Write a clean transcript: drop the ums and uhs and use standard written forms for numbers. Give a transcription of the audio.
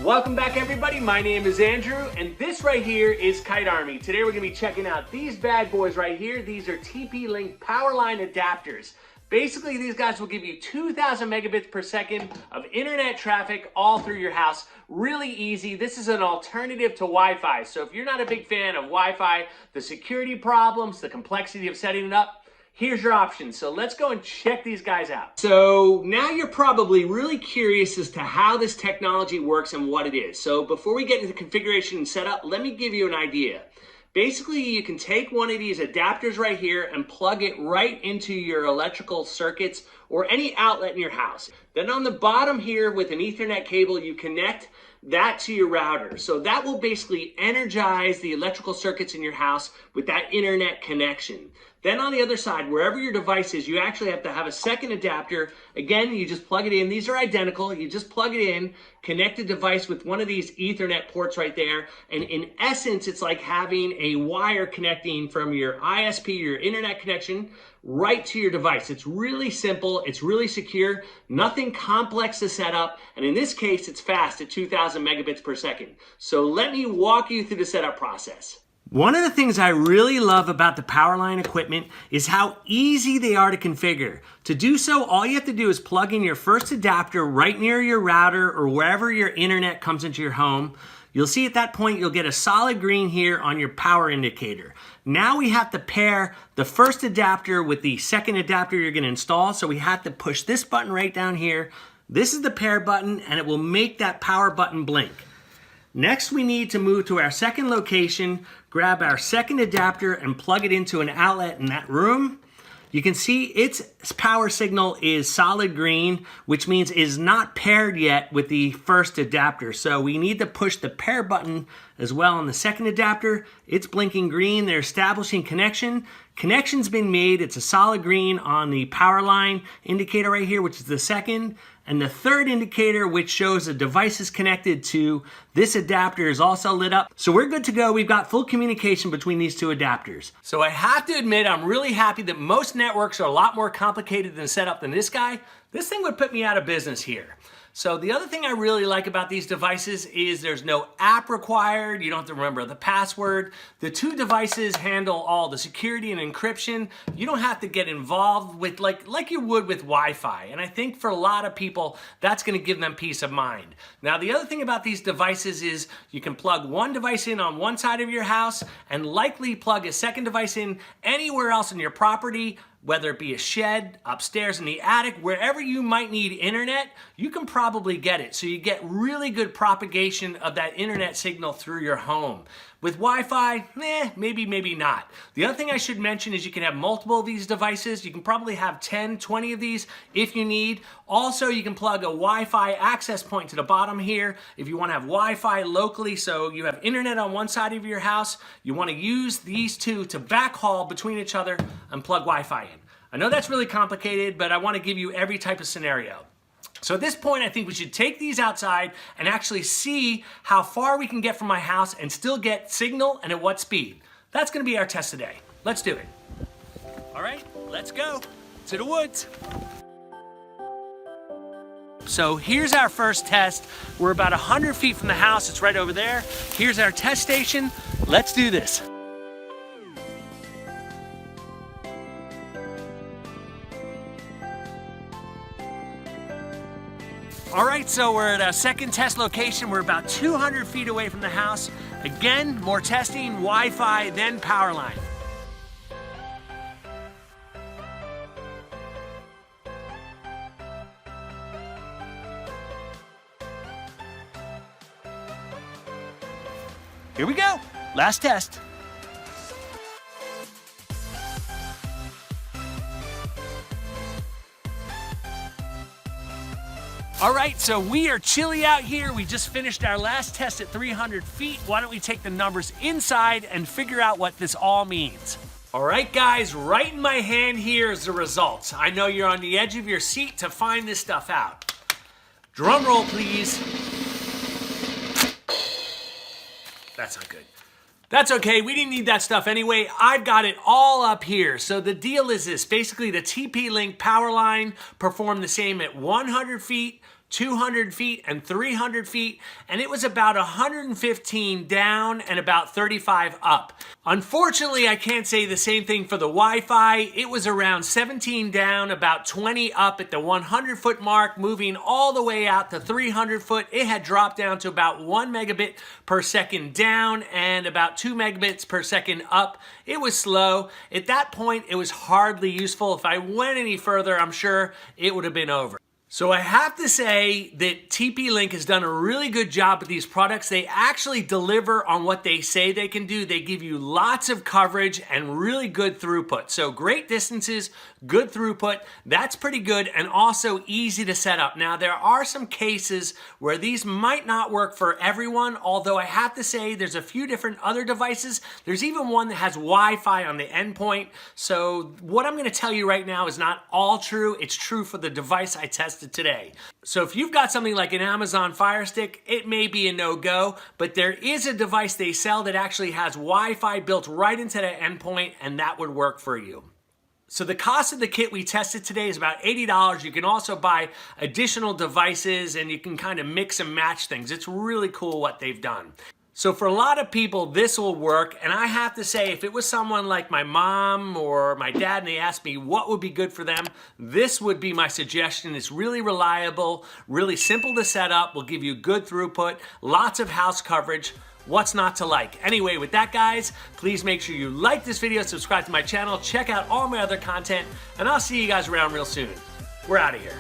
Welcome back everybody, my name is Andrew and this right here is KiteArmy. Today we're going to be checking out these bad boys right here. These are TP-Link Powerline adapters. Basically these guys will give you 2,000 megabits per second of internet traffic all through your house. Really easy. This is an alternative to Wi-Fi. So if you're not a big fan of Wi-Fi, the security problems, the complexity of setting it up, here's your options. So let's go and check these guys out. So now you're probably really curious as to how this technology works and what it is. So before we get into the configuration and setup, let me give you an idea. Basically, you can take one of these adapters right here and plug it right into your electrical circuits or any outlet in your house. Then on the bottom here with an Ethernet cable, you connect that to your router. So that will basically energize the electrical circuits in your house with that internet connection. Then on the other side, wherever your device is, you actually have to have a second adapter. Again, you just plug it in. These are identical. You just plug it in, connect the device with one of these Ethernet ports right there. And in essence, it's like having a wire connecting from your ISP, your internet connection, right to your device. It's really simple. It's really secure. Nothing complex to set up. And in this case, it's fast at 2,000 megabits per second. So let me walk you through the setup process. One of the things I really love about the Powerline equipment is how easy they are to configure. To do so, all you have to do is plug in your first adapter right near your router or wherever your internet comes into your home. You'll see at that point, you'll get a solid green here on your power indicator. Now we have to pair the first adapter with the second adapter you're gonna install. So we have to push this button right down here. This is the pair button and it will make that power button blink. Next, we need to move to our second location, grab our second adapter and plug it into an outlet in that room. You can see its power signal is solid green, which means it is not paired yet with the first adapter. So we need to push the pair button as well on the second adapter. It's blinking green. They're establishing connection. Connection's been made. It's a solid green on the power line indicator right here, which is the second. And the third indicator, which shows the device is connected to this adapter, is also lit up. So we're good to go. We've got full communication between these two adapters. So I have to admit, I'm really happy that most networks are a lot more complicated than set up than this guy. This thing would put me out of business here. So the other thing I really like about these devices is there's no app required. You don't have to remember the password. The two devices handle all the security and encryption. You don't have to get involved with like you would with Wi-Fi. And I think for a lot of people, that's gonna give them peace of mind. Now, the other thing about these devices is you can plug one device in on one side of your house and likely plug a second device in anywhere else in your property, whether it be a shed, upstairs in the attic, wherever you might need internet, you can probably get it. So you get really good propagation of that internet signal through your home. With Wi-Fi, maybe not. The other thing I should mention is you can have multiple of these devices. You can probably have 10, 20 of these if you need. Also, you can plug a Wi-Fi access point to the bottom here if you want to have Wi-Fi locally, so you have internet on one side of your house. You want to use these two to backhaul between each other and plug Wi-Fi in. I know that's really complicated, but I want to give you every type of scenario. So at this point, I think we should take these outside and actually see how far we can get from my house and still get signal and at what speed. That's going to be our test today. Let's do it. All right, let's go to the woods. So here's our first test. We're about 100 feet from the house. It's right over there. Here's our test station. Let's do this. All right, so we're at our second test location. We're about 200 feet away from the house. Again, more testing, Wi-Fi, then Powerline. Here we go, last test. All right, so we are chilly out here. We just finished our last test at 300 feet. Why don't we take the numbers inside and figure out what this all means? All right, guys, right in my hand here is the results. I know you're on the edge of your seat to find this stuff out. Drum roll, please. That's not good. That's okay, we didn't need that stuff anyway. I've got it all up here. So the deal is this, basically the TP-Link Powerline performed the same at 100 feet, 200 feet and 300 feet, and it was about 115 down and about 35 up. Unfortunately, I can't say the same thing for the Wi-Fi. It was around 17 down, about 20 up at the 100 foot mark, moving all the way out to 300 foot. It had dropped down to about 1 megabit per second down and about 2 megabits per second up. It was slow. At that point, it was hardly useful. If I went any further, I'm sure it would have been over. So I have to say that TP-Link has done a really good job with these products. They actually deliver on what they say they can do. They give you lots of coverage and really good throughput. So great distances, good throughput, that's pretty good, and also easy to set up. Now there are some cases where these might not work for everyone, although I have to say there's a few different other devices. There's even one that has Wi-Fi on the endpoint. So what I'm going to tell you right now is not all true. It's true for the device I tested today. So if you've got something like an Amazon Fire Stick, it may be a no-go, but there is a device they sell that actually has Wi-Fi built right into the endpoint, and that would work for you. So the cost of the kit we tested today is about $80. You can also buy additional devices and you can kind of mix and match things. It's really cool what they've done. So for a lot of people, this will work, and I have to say, if it was someone like my mom or my dad and they asked me what would be good for them, this would be my suggestion. It's really reliable, really simple to set up, will give you good throughput, lots of house coverage. What's not to like? Anyway, with that, guys, please make sure you like this video, subscribe to my channel, check out all my other content, and I'll see you guys around real soon. We're out of here.